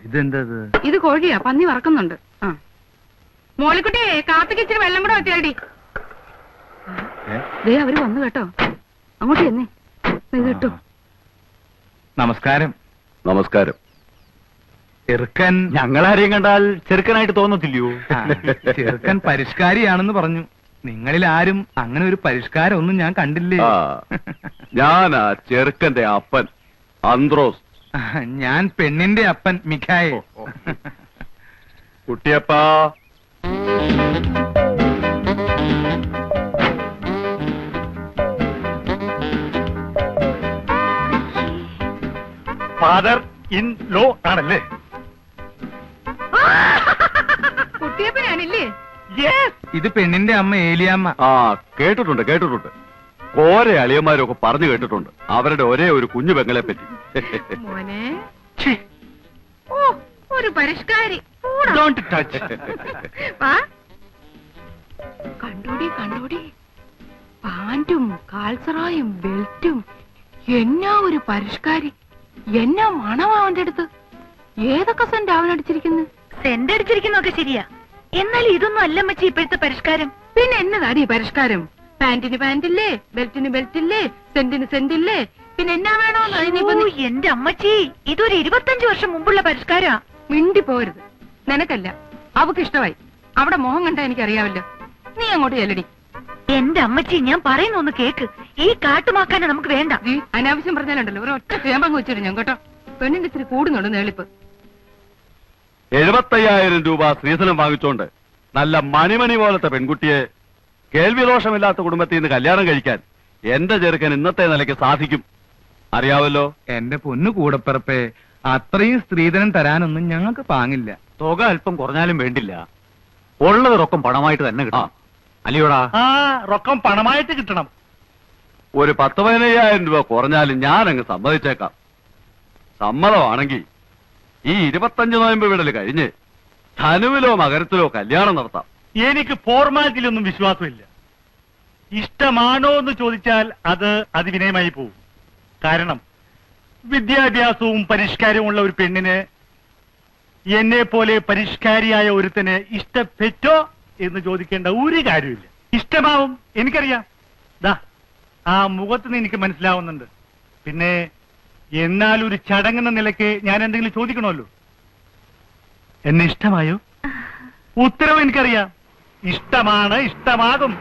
ഇതെന്താ? ഇത് കോഴിയാ, പന്നി വറക്കുന്നുണ്ട്. ആ മോളിക്കുട്ടിയെ കാപ്പിക്ക് ഇച്ചിരി വെള്ളം കൂടെ വെച്ചേടി. ദേ അവര് വന്നു കേട്ടോ. അങ്ങോട്ട് ചെന്നേ, ഇത് കിട്ടു. നമസ്കാരം. നമസ്കാരം. ചെറുക്കൻ ഞങ്ങളാരെയും കണ്ടാൽ ചെറുക്കനായിട്ട് തോന്നത്തില്ലയോ? ചെറുക്കൻ പരിഷ്കാരിയാണെന്ന് പറഞ്ഞു. നിങ്ങളിൽ ആരും അങ്ങനെ ഒരു പരിഷ്കാരം ഒന്നും ഞാൻ കണ്ടില്ലേ. ഞാനാ ചെറുക്കന്റെ അപ്പൻ അന്ത്രോസ്. ഞാൻ പെണ്ണിന്റെ അപ്പൻ മിഖായേ. കുട്ടിയപ്പാ, ഫാദർ ഇൻ ലോ ആണല്ലേ? കുട്ടിയപ്പനാണില്ലേ? ഇത് പെണ്ണിന്റെ അമ്മ ഏലിയാമ്മ. ആ കേട്ടിട്ടുണ്ട് കേട്ടിട്ടുണ്ട്. ഓരോ അളിയന്മാരൊക്കെ പറഞ്ഞു കേട്ടിട്ടുണ്ട് അവരുടെ ഒരേ ഒരു കുഞ്ഞു പെങ്ങളെ പറ്റി. മോനെ, ഓ ഒരു പരിഷ്കാരി. കണ്ടോടി കണ്ടോടി, പാന്റും കാൽസറായും ബെൽറ്റും. എന്നാ ഒരു പരിഷ്കാരി, എന്നാ മണമാ അവന്റെ അടുത്ത്. ഏതൊക്കെ സെന്റ് അവനടിച്ചിരിക്കുന്നു. സെന്റ് അടിച്ചിരിക്കുന്നൊക്കെ ശരിയാ, എന്നാൽ ഇതൊന്നും അല്ല മച്ചി ഇപ്പോഴത്തെ പരിഷ്കാരം. പിന്നെ എന്നതാടി പരിഷ്കാരം? പാന്റിന് പാന്റില്ലേ, ബെൽറ്റിന് ബെൽറ്റില്ലേ, സെന്റിന് സെന്റില്ലേ, പിന്നെ എന്നാ വേണോന്ന്. എന്റെ അമ്മച്ചി, ഇതൊരു 25 വർഷം മുമ്പുള്ള പരിഷ്കാരാ. മിണ്ടി പോരുത്. നിനക്കല്ല, അവക്ക് ഇഷ്ടമായി. അവിടെ മോഹം കണ്ടാ എനിക്കറിയാവല്ലോ. നീ അങ്ങോട്ട് ചെല്ലടി. എന്റെ അമ്മച്ചി, ഞാൻ പറയുന്ന ഒന്ന് കേക്ക്. ഈ കാട്ടുമാക്കാനെ നമുക്ക് വേണ്ട. അനാവശ്യം പറഞ്ഞാലുണ്ടല്ലോ ഒരു ഒറ്റ ചേമ്പങ്ങ് വെച്ചിട്ട് ഞാൻ കേട്ടോ. പെണ്ണിന്റെ ഇത്തിരി കൂടുന്നുണ്ട് നേളിപ്പ്. 75,000 രൂപ സ്ത്രീധനം വാങ്ങിച്ചോണ്ട് നല്ല മണിമണി പോലത്തെ പെൺകുട്ടിയെ കേൾവിദോഷമില്ലാത്ത കുടുംബത്തിൽ നിന്ന് കല്യാണം കഴിക്കാൻ എന്റെ ചെറുക്കൻ ഇന്നത്തെ നിലയ്ക്ക് സാധിക്കും. അറിയാവല്ലോ. എന്റെ പൊന്നു കൂടപ്പിറപ്പേ, അത്രയും സ്ത്രീധനം തരാനൊന്നും ഞങ്ങൾക്ക് പാങ്ങില്ല. തുക അല്പം കുറഞ്ഞാലും വേണ്ടില്ല, ഉള്ളത് റൊക്കം പണമായിട്ട് തന്നെ കിട്ടാം. അല്ലയോടാ? റൊക്കം പണമായിട്ട് കിട്ടണം. ഒരു 10-15,000 രൂപ കുറഞ്ഞാലും ഞാൻ അങ്ങ് സമ്മതിച്ചേക്കാം. സമ്മതമാണെങ്കിൽ ഈ 25 നോയമ്പ് വിടൽ കഴിഞ്ഞ് ധനുവിലോ മകരത്തിലോ കല്യാണം നടത്താം. എനിക്ക് ഫോർമാലിറ്റിയിലൊന്നും വിശ്വാസമില്ല. ഇഷ്ടമാണോ എന്ന് ചോദിച്ചാൽ അത് അതിവിനയമായി പോവും. കാരണം വിദ്യാഭ്യാസവും പരിഷ്കാരവും ഉള്ള ഒരു പെണ്ണിന് എന്നെ പോലെ പരിഷ്കാരിയായ ഒരുത്തന് ഇഷ്ടപ്പെട്ടോ എന്ന് ചോദിക്കേണ്ട ഒരു കാര്യമില്ല. ഇഷ്ടമാവും, എനിക്കറിയാം. ദാ ആ മുഖത്തുനിന്ന് എനിക്ക് മനസ്സിലാവുന്നുണ്ട്. പിന്നെ എന്നാൽ ഒരു ചടങ്ങെന്ന നിലയ്ക്ക് ഞാൻ എന്തെങ്കിലും ചോദിക്കണമല്ലോ. എന്നെ ഇഷ്ടമായോ? ഉത്തരവ് എനിക്കറിയാം. ഇഷ്ടമാണ്, ഇഷ്ടമാകും.